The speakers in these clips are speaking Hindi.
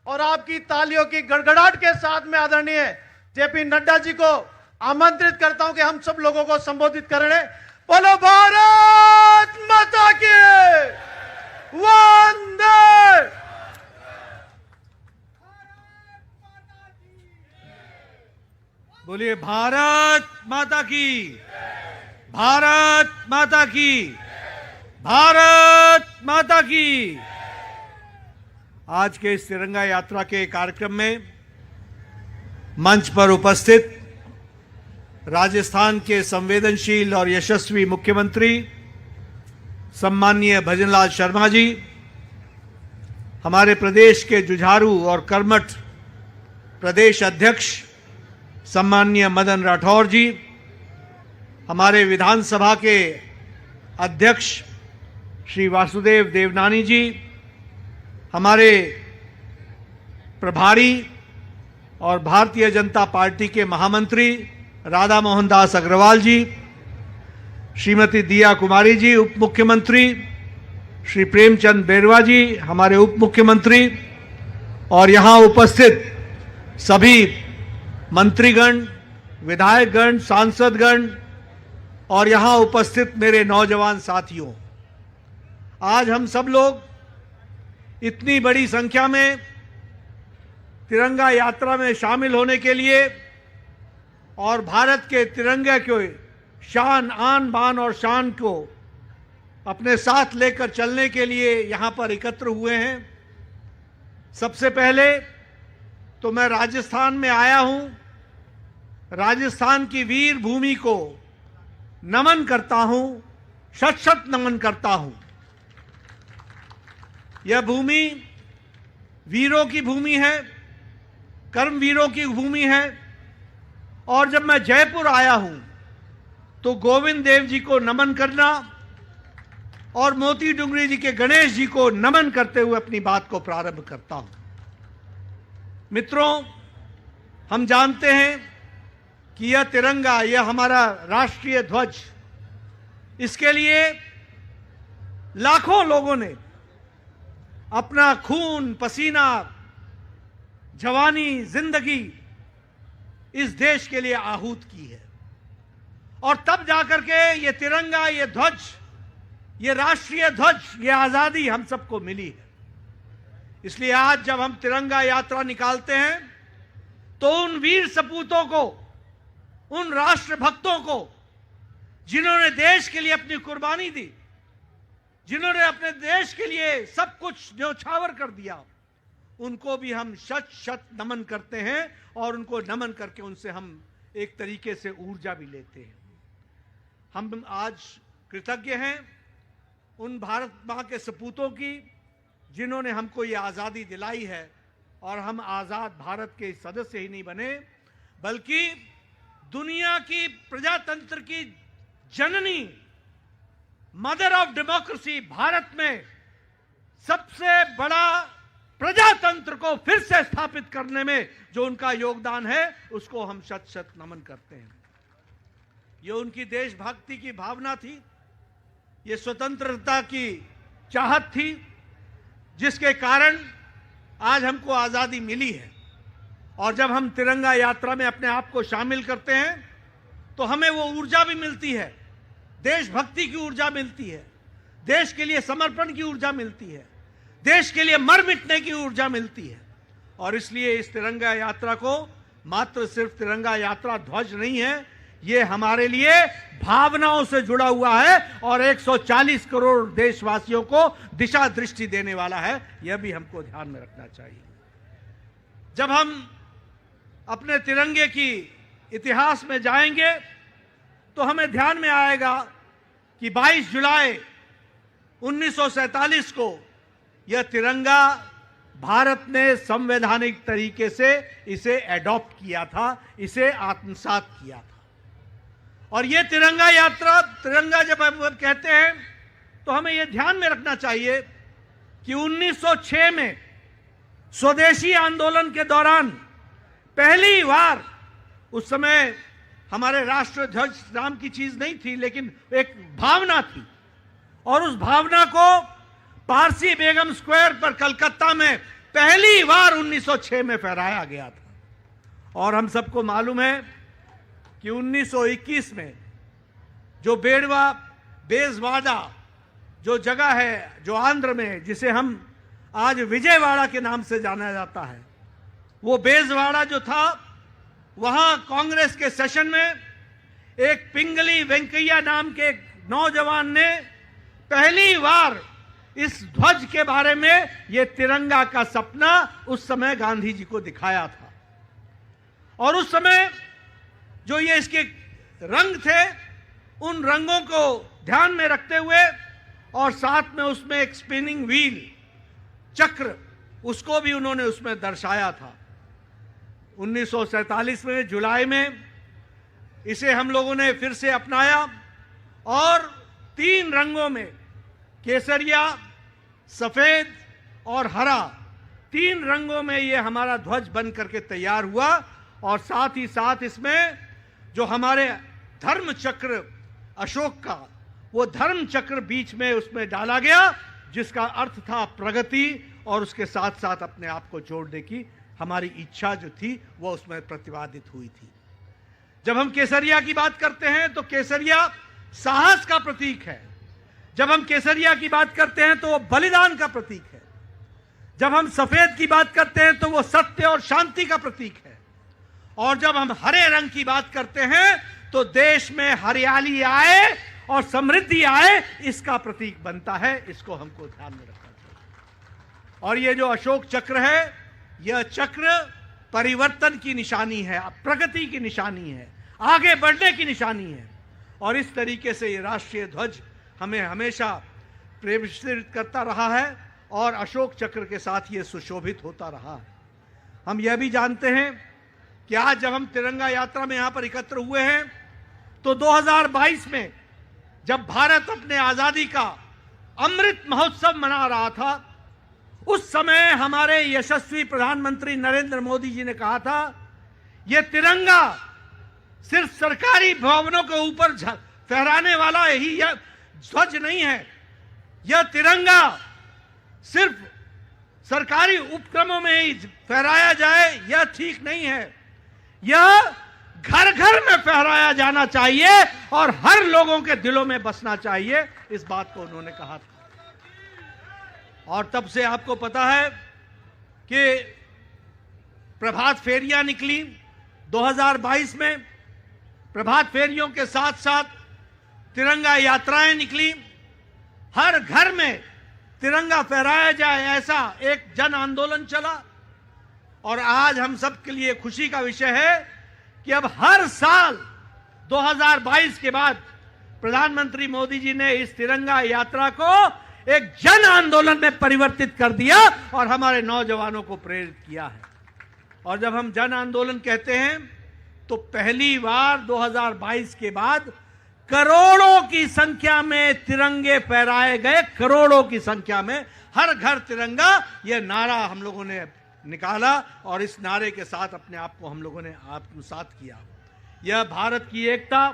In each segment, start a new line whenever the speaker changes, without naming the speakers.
और आपकी तालियों की गड़गड़ाहट के साथ में आदरणीय जेपी नड्डा जी को आमंत्रित करता हूं कि हम सब लोगों को संबोधित करें। बोलो भारत माता की वंदे।
बोलिए भारत माता की, भारत माता की, भारत माता की। आज के इस तिरंगा यात्रा के कार्यक्रम में मंच पर उपस्थित राजस्थान के संवेदनशील और यशस्वी मुख्यमंत्री सम्माननीय भजनलाल शर्मा जी, हमारे प्रदेश के जुझारू और कर्मठ प्रदेश अध्यक्ष सम्माननीय मदन राठौर जी, हमारे विधानसभा के अध्यक्ष श्री वासुदेव देवनानी जी, हमारे प्रभारी और भारतीय जनता पार्टी के महामंत्री राधा मोहन दास अग्रवाल जी, श्रीमती दिया कुमारी जी उप मुख्यमंत्री, श्री प्रेमचंद बेरवा जी हमारे उप मुख्यमंत्री, और यहाँ उपस्थित सभी मंत्रीगण, विधायकगण, सांसदगण और यहाँ उपस्थित मेरे नौजवान साथियों, आज हम सब लोग इतनी बड़ी संख्या में तिरंगा यात्रा में शामिल होने के लिए और भारत के तिरंगे के शान, आन बान और शान को अपने साथ लेकर चलने के लिए यहाँ पर एकत्र हुए हैं। सबसे पहले तो मैं राजस्थान में आया हूँ, राजस्थान की वीर भूमि को नमन करता हूँ, शत शत नमन करता हूँ। यह भूमि वीरों की भूमि है, कर्मवीरों की भूमि है। और जब मैं जयपुर आया हूं तो गोविंद देव जी को नमन करना और मोती डुंगरी जी के गणेश जी को नमन करते हुए अपनी बात को प्रारंभ करता हूं। मित्रों, हम जानते हैं कि यह तिरंगा, यह हमारा राष्ट्रीय ध्वज, इसके लिए लाखों लोगों ने अपना खून, पसीना, जवानी, जिंदगी इस देश के लिए आहूत की है। और तब जाकर के ये तिरंगा, ये ध्वज, ये राष्ट्रीय ध्वज, ये आजादी हम सबको मिली है। इसलिए आज जब हम तिरंगा यात्रा निकालते हैं तो उन वीर सपूतों को, उन राष्ट्रभक्तों को जिन्होंने देश के लिए अपनी कुर्बानी दी, जिन्होंने अपने देश के लिए सब कुछ न्यौछावर कर दिया, उनको भी हम शत शत नमन करते हैं और उनको नमन करके उनसे हम एक तरीके से ऊर्जा भी लेते हैं। हम आज कृतज्ञ हैं उन भारत मां के सपूतों की जिन्होंने हमको ये आज़ादी दिलाई है और हम आज़ाद भारत के सदस्य ही नहीं बने बल्कि दुनिया की प्रजातंत्र की जननी, मदर ऑफ डेमोक्रेसी, भारत में सबसे बड़ा प्रजातंत्र को फिर से स्थापित करने में जो उनका योगदान है उसको हम शत शत नमन करते हैं। ये उनकी देशभक्ति की भावना थी, ये स्वतंत्रता की चाहत थी, जिसके कारण आज हमको आजादी मिली है। और जब हम तिरंगा यात्रा में अपने आप को शामिल करते हैं तो हमें वो ऊर्जा भी मिलती है, देशभक्ति की ऊर्जा मिलती है, देश के लिए समर्पण की ऊर्जा मिलती है, देश के लिए मर मिटने की ऊर्जा मिलती है। और इसलिए इस तिरंगा यात्रा को मात्र सिर्फ तिरंगा यात्रा ध्वज नहीं है, ये हमारे लिए भावनाओं से जुड़ा हुआ है और 140 करोड़ देशवासियों को दिशा दृष्टि देने वाला है। यह भी हमको ध्यान में रखना चाहिए। जब हम अपने तिरंगे की इतिहास में जाएंगे तो हमें ध्यान में आएगा कि 22 जुलाई 1947 को यह तिरंगा भारत ने संवैधानिक तरीके से इसे एडॉप्ट किया था, इसे आत्मसात किया था। और यह तिरंगा यात्रा, तिरंगा जब हम कहते हैं तो हमें यह ध्यान में रखना चाहिए कि 1906 में स्वदेशी आंदोलन के दौरान पहली बार, उस समय हमारे राष्ट्र ध्वज नाम की चीज नहीं थी लेकिन एक भावना थी, और उस भावना को पारसी बेगम स्क्वायर पर कलकत्ता में पहली बार 1906 में फहराया गया था। और हम सबको मालूम है कि 1921 में जो बेजवाड़ा जो जगह है जो आंध्र में, जिसे हम आज विजयवाड़ा के नाम से जाना जाता है, वो बेजवाड़ा जो था, वहां कांग्रेस के सेशन में एक पिंगली वेंकैया नाम के एक नौजवान ने पहली बार इस ध्वज के बारे में, ये तिरंगा का सपना उस समय गांधी जी को दिखाया था। और उस समय जो ये इसके रंग थे, उन रंगों को ध्यान में रखते हुए और साथ में उसमें एक स्पिनिंग व्हील चक्र, उसको भी उन्होंने उसमें दर्शाया था। 1947 में जुलाई में इसे हम लोगों ने फिर से अपनाया और 3 रंगों में, केसरिया, सफेद और हरा, 3 रंगों में ये हमारा ध्वज बन करके तैयार हुआ। और साथ ही साथ इसमें जो हमारे धर्म चक्र अशोक का, वो धर्म चक्र बीच में उसमें डाला गया, जिसका अर्थ था प्रगति, और उसके साथ साथ अपने आप को जोड़ने की हमारी इच्छा जो थी वो उसमें प्रतिपादित हुई थी। जब हम केसरिया की बात करते हैं तो केसरिया साहस का प्रतीक है। जब हम केसरिया की बात करते हैं तो वो बलिदान का प्रतीक है। जब हम सफेद की बात करते हैं तो वो सत्य और शांति का प्रतीक है। और जब हम हरे रंग की बात करते हैं तो देश में हरियाली आए और समृद्धि आए, इसका प्रतीक बनता है। इसको हमको ध्यान में रखना चाहिए। और ये जो अशोक चक्र है, यह चक्र परिवर्तन की निशानी है, प्रगति की निशानी है, आगे बढ़ने की निशानी है। और इस तरीके से ये राष्ट्रीय ध्वज हमें हमेशा प्रेरित करता रहा है और अशोक चक्र के साथ ये सुशोभित होता रहा है। हम यह भी जानते हैं कि आज जब हम तिरंगा यात्रा में यहां पर एकत्र हुए हैं तो 2022 में जब भारत अपने आजादी का अमृत महोत्सव मना रहा था, उस समय हमारे यशस्वी प्रधानमंत्री नरेंद्र मोदी जी ने कहा था, यह तिरंगा सिर्फ सरकारी भवनों के ऊपर फहराने वाला ही यह ध्वज नहीं है। यह तिरंगा सिर्फ सरकारी उपक्रमों में ही फहराया जाए, यह ठीक नहीं है। यह घर घर में फहराया जाना चाहिए और हर लोगों के दिलों में बसना चाहिए। इस बात को उन्होंने कहा था। और तब से आपको पता है कि प्रभात फेरियां निकली 2022 में। प्रभात फेरियों के साथ साथ तिरंगा यात्राएं निकली। हर घर में तिरंगा फहराया जाए, ऐसा एक जन आंदोलन चला। और आज हम सब के लिए खुशी का विषय है कि अब हर साल 2022 के बाद प्रधानमंत्री मोदी जी ने इस तिरंगा यात्रा को एक जन आंदोलन में परिवर्तित कर दिया और हमारे नौजवानों को प्रेरित किया है। और जब हम जन आंदोलन कहते हैं तो पहली बार 2022 के बाद करोड़ों की संख्या में तिरंगे फहराए गए। करोड़ों की संख्या में हर घर तिरंगा, यह नारा हम लोगों ने निकाला और इस नारे के साथ अपने आप को हम लोगों ने आत्मसात किया। यह भारत की एकता,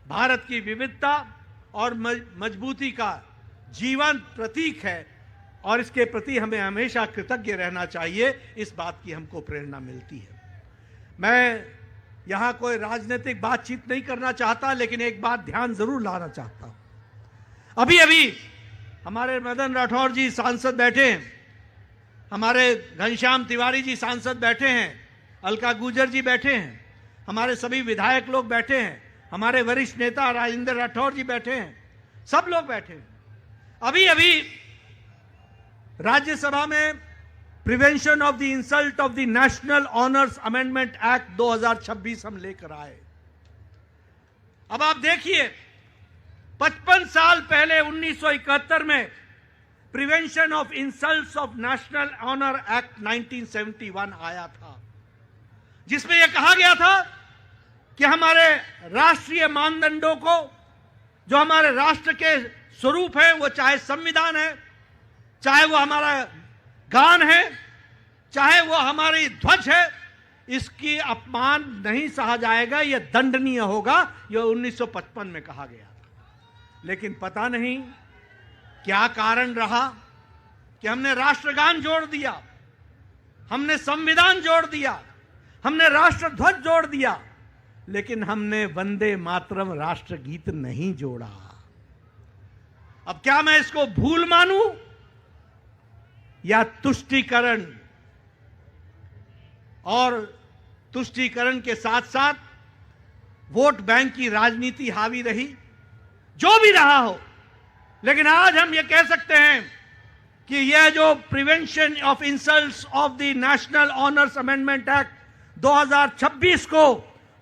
भारत की विविधता और मजबूती का जीवंत प्रतीक है और इसके प्रति हमें हमेशा कृतज्ञ रहना चाहिए। इस बात की हमको प्रेरणा मिलती है। मैं यहां कोई राजनीतिक बातचीत नहीं करना चाहता, लेकिन एक बात ध्यान जरूर लाना चाहता हूं। अभी अभी हमारे मदन राठौर जी सांसद बैठे हैं, हमारे घनश्याम तिवारी जी सांसद बैठे हैं, अलका गुर्जर जी बैठे हैं, हमारे सभी विधायक लोग बैठे हैं, हमारे वरिष्ठ नेता राजेंद्र राठौर जी बैठे हैं, सब लोग बैठे हैं। अभी अभी राज्यसभा में prevention of the insult of the national honours amendment act 2026 हम लेकर आए। अब आप देखिए, 55 साल पहले 1971 में prevention of insults of national honour act 1971 आया था, जिसमें यह कहा गया था कि हमारे राष्ट्रीय मानदंडों को, जो हमारे राष्ट्र के स्वरूप है, वो चाहे संविधान है, चाहे वो हमारा गान है, चाहे वो हमारी ध्वज है, इसकी अपमान नहीं सहा जाएगा, यह दंडनीय होगा। यह 1955 में कहा गया था। लेकिन पता नहीं क्या कारण रहा कि हमने राष्ट्रगान जोड़ दिया। हमने संविधान जोड़ दिया, हमने राष्ट्रध्वज जोड़ दिया, लेकिन हमने वंदे मातरम राष्ट्रगीत नहीं जोड़ा। अब क्या मैं इसको भूल मानूं या तुष्टीकरण? और तुष्टीकरण के साथ साथ वोट बैंक की राजनीति हावी रही, जो भी रहा हो, लेकिन आज हम ये कह सकते हैं कि यह जो prevention of insults of the national honours amendment act 2026 को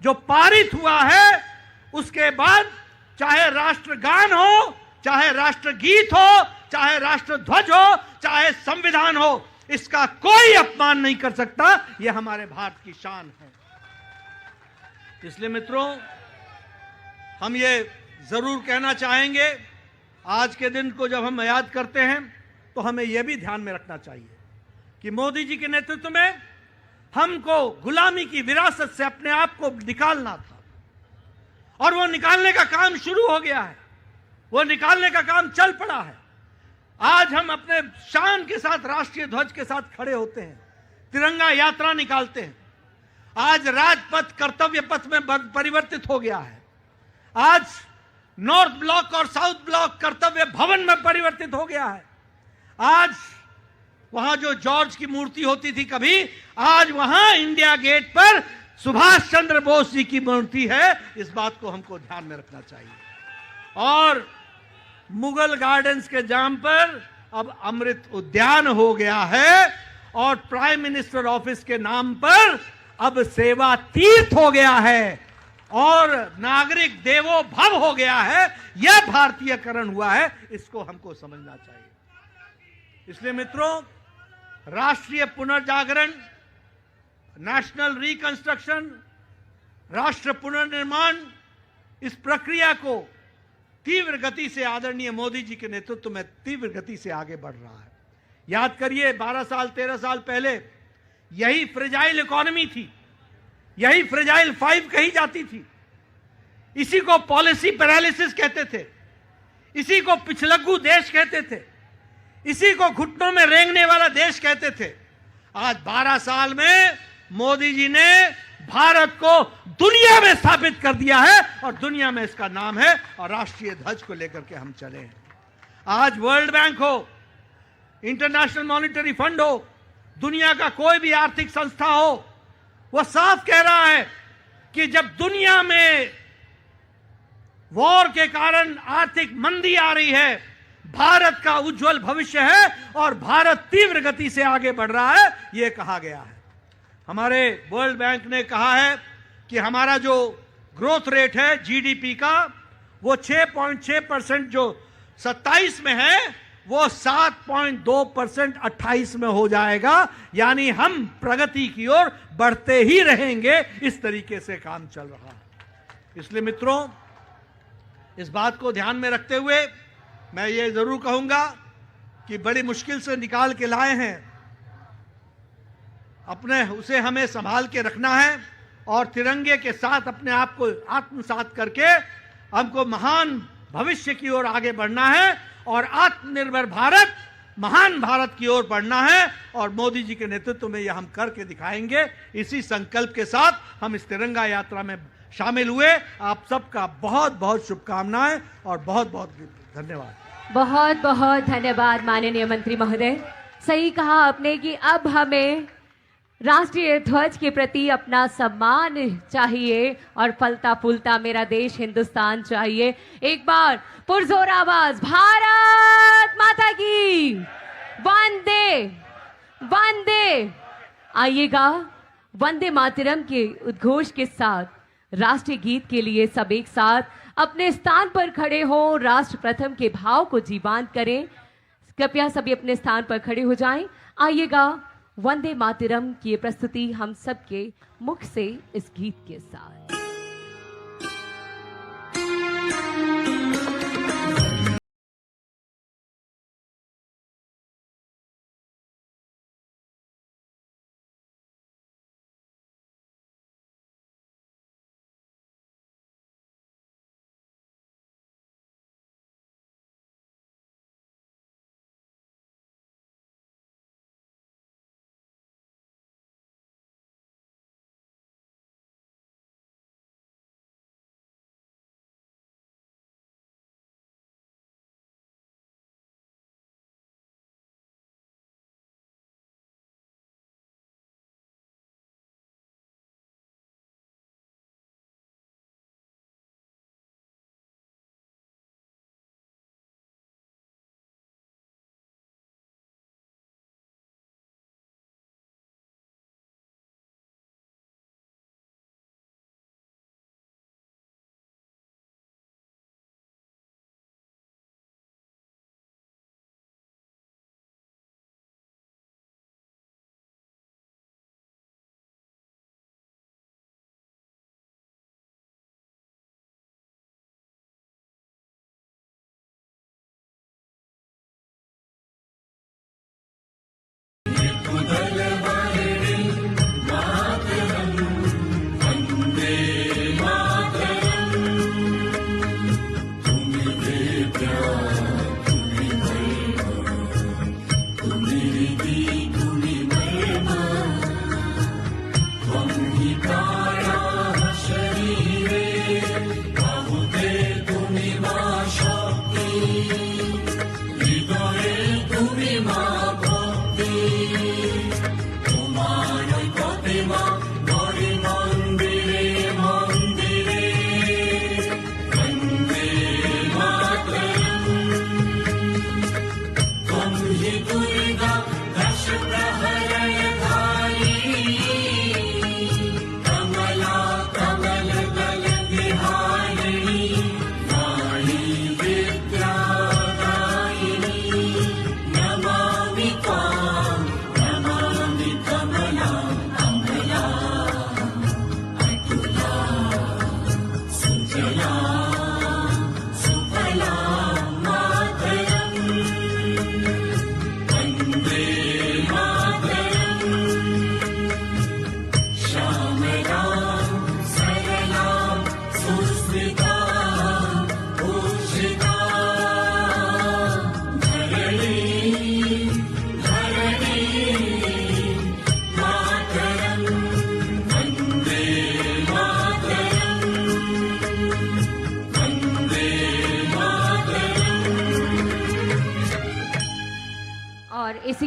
जो पारित हुआ है, उसके बाद चाहे राष्ट्रगान हो, चाहे राष्ट्रगीत हो, चाहे राष्ट्रध्वज हो, चाहे संविधान हो, इसका कोई अपमान नहीं कर सकता। यह हमारे भारत की शान है। इसलिए मित्रों, हम ये जरूर कहना चाहेंगे, आज के दिन को जब हम याद करते हैं तो हमें यह भी ध्यान में रखना चाहिए कि मोदी जी के नेतृत्व में हमको गुलामी की विरासत से अपने आप को निकालना था, और वो निकालने का काम शुरू हो गया है, वो निकालने का काम चल पड़ा है। आज हम अपने शान के साथ राष्ट्रीय ध्वज के साथ खड़े होते हैं, तिरंगा यात्रा निकालते हैं। आज राजपथ कर्तव्य पथ में परिवर्तित हो गया है। आज नॉर्थ ब्लॉक और साउथ ब्लॉक कर्तव्य भवन में परिवर्तित हो गया है। आज वहां जो जॉर्ज की मूर्ति होती थी कभी, आज वहां इंडिया गेट पर सुभाष चंद्र बोस जी की मूर्ति है। इस बात को हमको ध्यान में रखना चाहिए। और मुगल गार्डन्स के जाम पर अब अमृत उद्यान हो गया है, और प्राइम मिनिस्टर ऑफिस के नाम पर अब सेवा तीर्थ हो गया है, और नागरिक देवो भव हो गया है। यह भारतीयकरण हुआ है, इसको हमको समझना चाहिए। इसलिए मित्रों, राष्ट्रीय पुनर्जागरण, नेशनल रिकंस्ट्रक्शन, राष्ट्र पुनर्निर्माण, इस प्रक्रिया को तीव्र गति से आदरणीय मोदी जी के नेतृत्व में तीव्र गति से आगे बढ़ रहा है। याद करिए, 12 साल 13 साल पहले यही फ्रेजाइल इकोनॉमी थी, यही फ्रेजाइल 5 कही जाती थी। इसी को पॉलिसी पैरालिसिस कहते थे, इसी को पिछलग्गू देश कहते थे, इसी को घुटनों में रेंगने वाला देश कहते थे। आज 12 साल में मोदी जी ने भारत को दुनिया में स्थापित कर दिया है, और दुनिया में इसका नाम है, और राष्ट्रीय ध्वज को लेकर के हम चले हैं। आज वर्ल्ड बैंक हो, इंटरनेशनल मॉनिटरी फंड हो, दुनिया का कोई भी आर्थिक संस्था हो, वह साफ कह रहा है कि जब दुनिया में वॉर के कारण आर्थिक मंदी आ रही है, भारत का उज्जवल भविष्य है, और भारत तीव्र गति से आगे बढ़ रहा है, यह कहा गया है। हमारे वर्ल्ड बैंक ने कहा है कि हमारा जो ग्रोथ रेट है जीडीपी का, वो 6.6% जो 27 में है, वो 7.2% 28 में हो जाएगा। यानी हम प्रगति की ओर बढ़ते ही रहेंगे। इस तरीके से काम चल रहा है। इसलिए मित्रों, इस बात को ध्यान में रखते हुए मैं ये जरूर कहूंगा कि बड़ी मुश्किल से निकाल के लाए हैं, अपने उसे हमें संभाल के रखना है, और तिरंगे के साथ अपने आप को आत्मसात करके हमको महान भविष्य की ओर आगे बढ़ना है, और आत्मनिर्भर भारत, महान भारत की ओर बढ़ना है। और मोदी जी के नेतृत्व में यह हम करके दिखाएंगे। इसी संकल्प के साथ हम इस तिरंगा यात्रा में शामिल हुए। आप सबका बहुत बहुत शुभकामनाएं और बहुत बहुत धन्यवाद।
बहुत बहुत धन्यवाद माननीय मंत्री महोदय। सही कहा आपने कि अब हमें राष्ट्रीय ध्वज के प्रति अपना सम्मान चाहिए, और फलता फूलता मेरा देश हिंदुस्तान चाहिए। एक बार पुरजोर आवाज, भारत माता की, वंदे वंदे। आइएगा, वंदे मातरम के उद्घोष के साथ राष्ट्रीय गीत के लिए सब एक साथ अपने स्थान पर खड़े हो, राष्ट्र प्रथम के भाव को जीवंत करें। कृपया सभी अपने स्थान पर खड़े हो जाएं। आइएगा, वंदे मातरम की प्रस्तुति हम सबके मुख से इस गीत के साथ।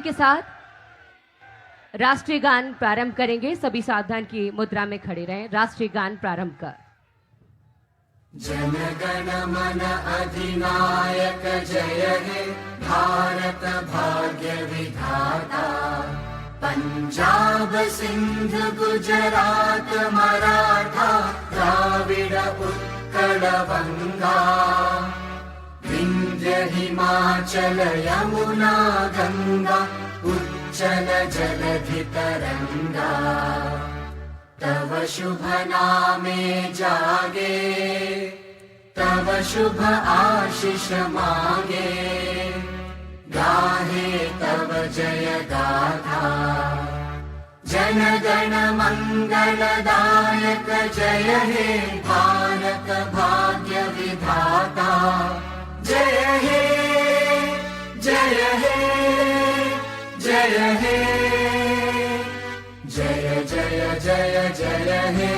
इसी के साथ राष्ट्रीय गान प्रारंभ करेंगे। सभी सावधान की मुद्रा में खड़े रहें। राष्ट्रीय गान प्रारंभ कर।
जन गण मन अधिनायक जय हे भारत भाग्य विधाता। पंजाब सिंध गुजरात मराठा द्राविड़ उत्कल बंगा। विंध्य हिमाचल यमुना गंगा उच्चल जलधि तरंगा। तव शुभ नामे जागे तव शुभ आशीष मांगे। गाहे तव जय गाथा जन गण मंगलदायक जय हे भारत भाग्य विधाता। जय हे जय हे जय हे जय जय जय जय हे।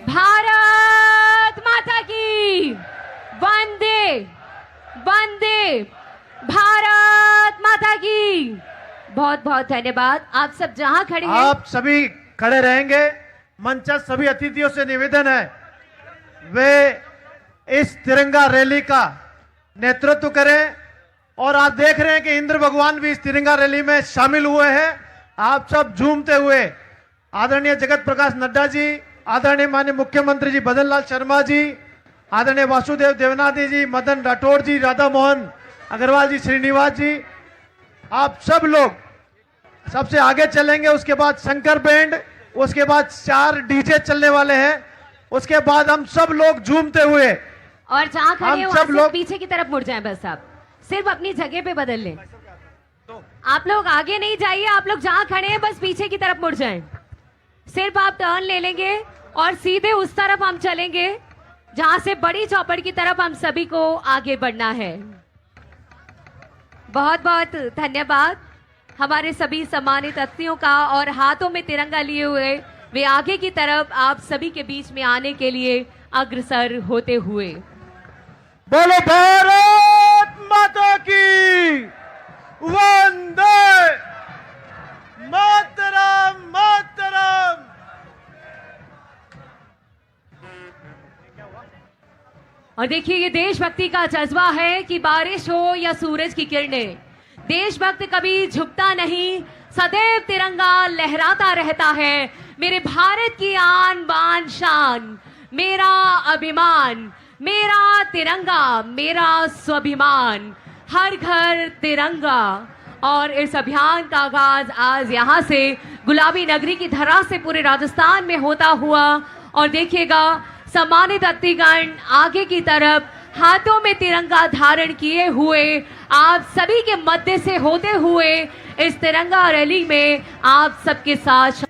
भारत माता की वंदे वंदे भारत माता की। बहुत बहुत धन्यवाद। आप सब जहां खड़े हैं
आप सभी खड़े रहेंगे। मंचस्थ सभी अतिथियों से निवेदन है वे इस तिरंगा रैली का नेतृत्व करें। और आप देख रहे हैं कि इंद्र भगवान भी इस तिरंगा रैली में शामिल हुए हैं। आप सब झूमते हुए आदरणीय जगत प्रकाश नड्डा जी, आदरणीय माननीय मुख्यमंत्री जी भजन लाल शर्मा जी, आदरणीय वासुदेव देवनानी जी, मदन राठौड़ जी, राधा मोहन अग्रवाल जी, श्रीनिवास जी, आप सब लोग सबसे आगे चलेंगे। उसके बाद शंकर बैंड, उसके बाद 4 डीजे चलने वाले हैं। उसके बाद हम सब लोग झूमते हुए
और जहां खड़े
हम
हैं
सब
वहां से
लोग
पीछे की तरफ मुड़ जाएं। बस आप सिर्फ अपनी जगह पे बदल लें। आप लोग आगे नहीं जाइए। आप लोग जहां खड़े हैं बस पीछे की तरफ मुड़ जाएं। सिर्फ आप टर्न ले लेंगे और सीधे उस तरफ हम चलेंगे जहां से बड़ी चौपड़ की तरफ हम सभी को आगे बढ़ना है। बहुत बहुत धन्यवाद हमारे सभी सम्मानित अतिथियों का। और हाथों में तिरंगा लिए हुए वे आगे की तरफ आप सभी के बीच में आने के लिए अग्रसर होते हुए।
बोलो भारत माता की वंदे मातरम मातरम।
और देखिए ये देशभक्ति का जज्बा है कि बारिश हो या सूरज की किरणें, देशभक्त कभी झुकता नहीं, सदैव तिरंगा लहराता रहता है। मेरे भारत की आन बान शान, मेरा अभिमान, मेरा तिरंगा, मेरा स्वाभिमान, हर घर तिरंगा। और इस अभियान का आगाज आज यहाँ से गुलाबी नगरी की धरा से पूरे राजस्थान में होता हुआ। और देखिएगा सम्मानित अतिथिगण आगे की तरफ हाथों में तिरंगा धारण किए हुए आप सभी के मध्य से होते हुए इस तिरंगा रैली में आप सबके साथ